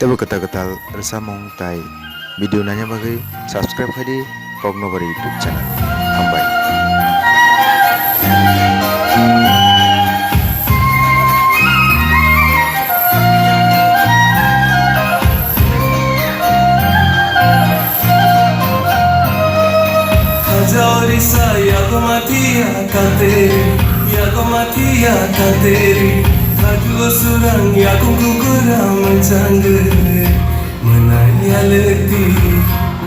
Tebo ketal resamong tai video nanya bagai subscribe hadi kog nobari YouTube channel. Hambai. Kajori saya ko matia kateri Kaju surang ya ko guguram chang Menayalati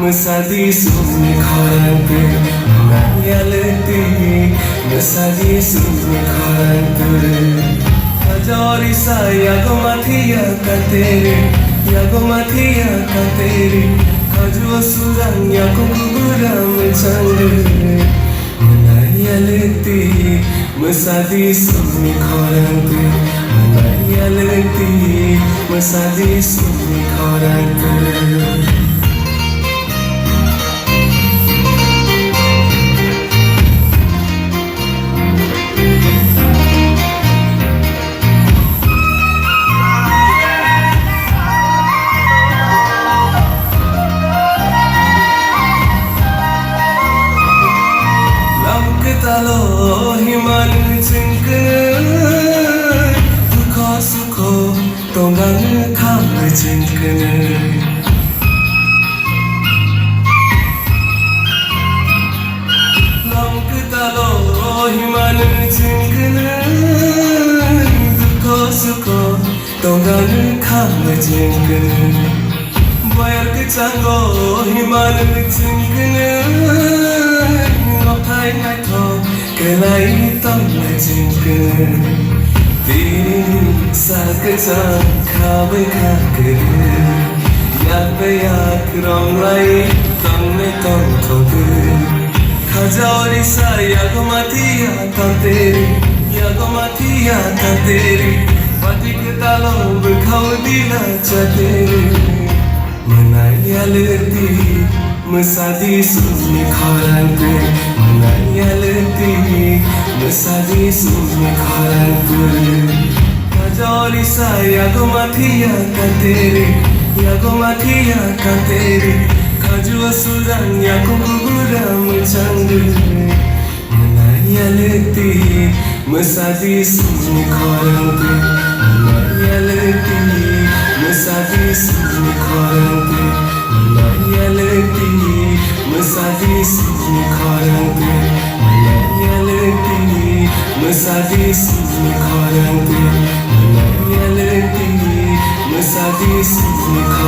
mesadi suni khorante Menayalati mesadi suni khorante Kajori saya ko matia kateri Kaju surang ya ko guguram chang Menayalati mesadi suni khorante Menayalati mesadi suni khorante Talo himan cinkene dukha sukho tongang kham cinkene lam talo himan cinkene dukha sukho tongang kham cinkene bayar ke chango himan cinkene Thai hai tho ke lai tâm lại cinkene tin sa ke sa kha bai kha ke ya krong lai tâm ne tâm tho ke khajori sa ya ko matia tanteri pati ke talo berkhau dila chatere menayalati mesadi suni khorante Menayalati mesadi suni khorante Kajori saya ko matia kateri Kaju surang ya ko guguram chang Menayalati mesadi suni khorante Menayalati mesadi suni khorante Menayalati mesadi suni khorante Menayalati mesadi suni khorante Menayalati mesadi suni khorante